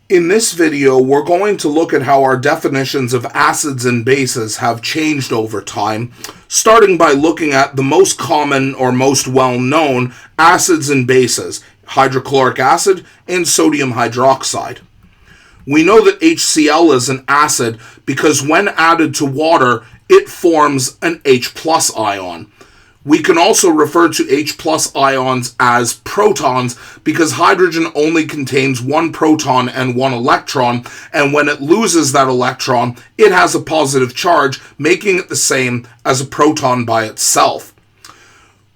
In this video, we're going to look at how our definitions of acids and bases have changed over time, starting by looking at the most common or most well-known acids and bases, hydrochloric acid and sodium hydroxide. We know that HCl is an acid because when added to water, it forms an H+ ion. We can also refer to H+ ions as protons because hydrogen only contains one proton and one electron, and when it loses that electron, it has a positive charge, making it the same as a proton by itself.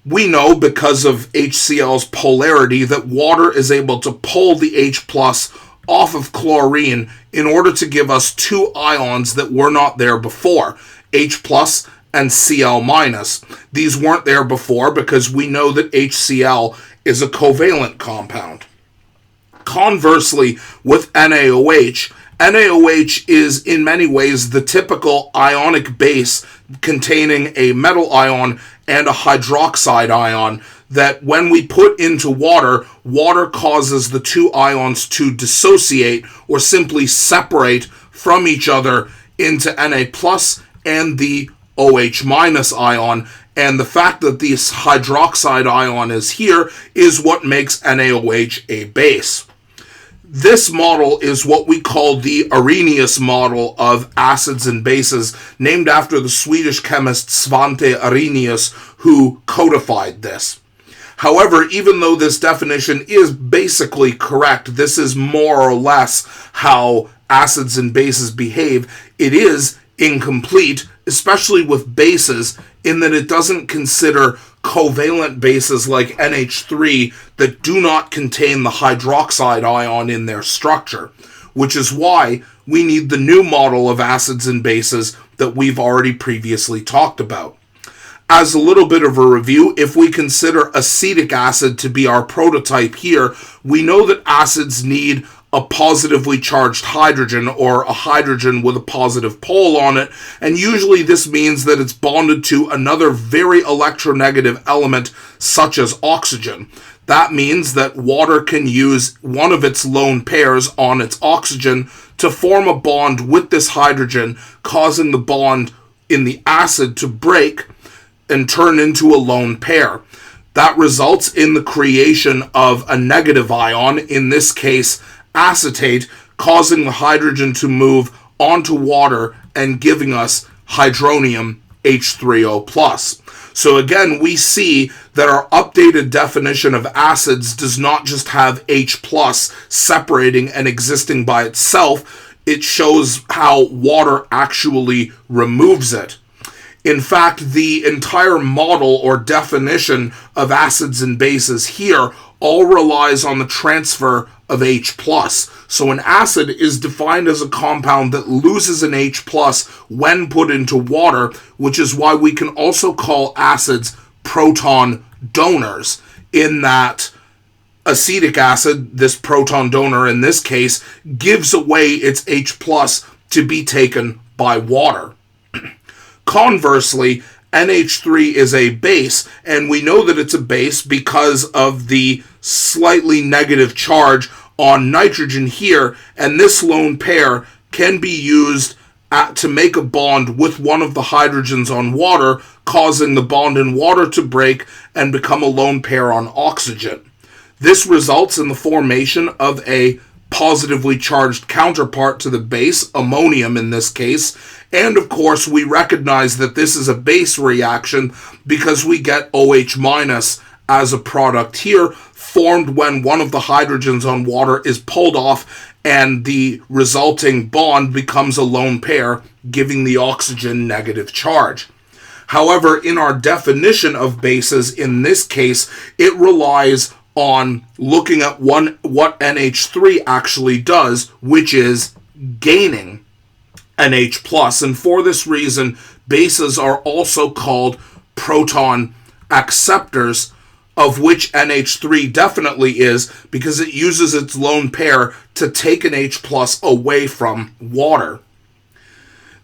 We know because of HCl's polarity that water is able to pull the H+ off of chlorine in order to give us two ions that were not there before, H+ and Cl-. These weren't there before because we know that HCl is a covalent compound. Conversely, with NaOH, NaOH is in many ways the typical ionic base containing a metal ion and a hydroxide ion that when we put into water, water causes the two ions to dissociate or simply separate from each other into Na+ and the OH- ion, and the fact that this hydroxide ion is here is what makes NaOH a base. This model is what we call the Arrhenius model of acids and bases, named after the Swedish chemist Svante Arrhenius, who codified this. However, even though this definition is basically correct, this is more or less how acids and bases behave, it is incomplete, especially with bases, in that it doesn't consider covalent bases like NH3 that do not contain the hydroxide ion in their structure, which is why we need the new model of acids and bases that we've already previously talked about. As a little bit of a review, if we consider acetic acid to be our prototype here, we know that acids need a positively charged hydrogen, or a hydrogen with a positive pole on it, and usually this means that it's bonded to another very electronegative element such as oxygen. That means that water can use one of its lone pairs on its oxygen to form a bond with this hydrogen, causing the bond in the acid to break and turn into a lone pair. That results in the creation of a negative ion, in this case acetate, causing the hydrogen to move onto water and giving us hydronium H3O+. So again, we see that our updated definition of acids does not just have H+ separating and existing by itself, it shows how water actually removes it. In fact, the entire model or definition of acids and bases here all relies on the transfer of H+. So an acid is defined as a compound that loses an H+ when put into water, which is why we can also call acids proton donors, in that acetic acid, this proton donor in this case, gives away its H+ to be taken by water. Conversely, NH3 is a base, and we know that it's a base because of the slightly negative charge on nitrogen here, and this lone pair can be used to make a bond with one of the hydrogens on water, causing the bond in water to break and become a lone pair on oxygen. This results in the formation of a positively charged counterpart to the base, ammonium in this case, and of course we recognize that this is a base reaction because we get OH- as a product here, formed when one of the hydrogens on water is pulled off and the resulting bond becomes a lone pair, giving the oxygen negative charge. However, in our definition of bases, in this case, it relies on looking at what NH3 actually does, which is gaining an H+. And for this reason, bases are also called proton acceptors, of which NH3 definitely is, because it uses its lone pair to take an H+ away from water.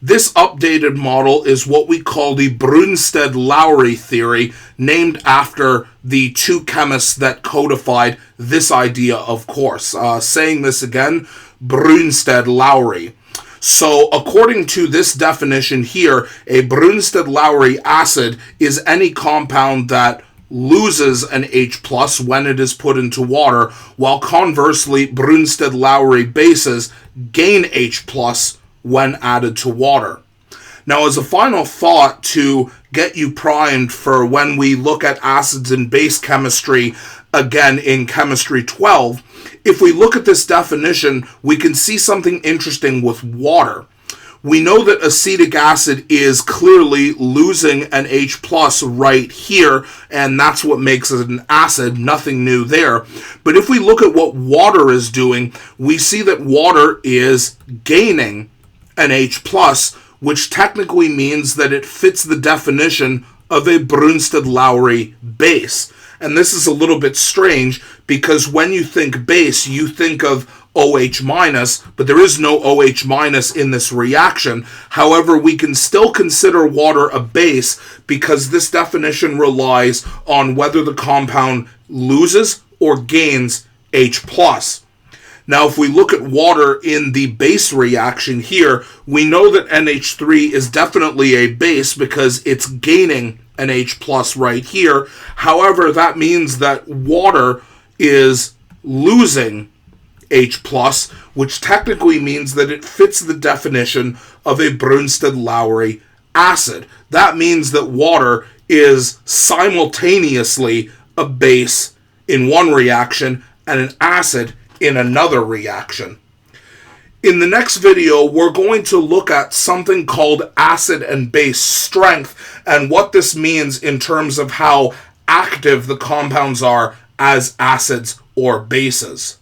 This updated model is what we call the Bronsted-Lowry theory, named after the two chemists that codified this idea, of course. Saying this again, Bronsted-Lowry. So according to this definition here, a Bronsted-Lowry acid is any compound that loses an H plus when it is put into water, while conversely Bronsted-Lowry bases gain H plus when added to water. Now, as a final thought to get you primed for when we look at acids and base chemistry again in Chemistry 12, if we look at this definition, we can see something interesting with water. We know that acetic acid is clearly losing an H plus right here, and that's what makes it an acid, nothing new there. But if we look at what water is doing, we see that water is gaining an H plus, which technically means that it fits the definition of a Bronsted-Lowry base. And this is a little bit strange because when you think base, you think of OH minus, but there is no OH minus in this reaction. However, we can still consider water a base because this definition relies on whether the compound loses or gains H plus. Now, if we look at water in the base reaction here, we know that NH3 is definitely a base because it's gaining an H plus right here. However, that means that water is losing H plus, which technically means that it fits the definition of a Bronsted-Lowry acid. That means that water is simultaneously a base in one reaction and an acid in another reaction. In the next video, we're going to look at something called acid and base strength and what this means in terms of how active the compounds are as acids or bases.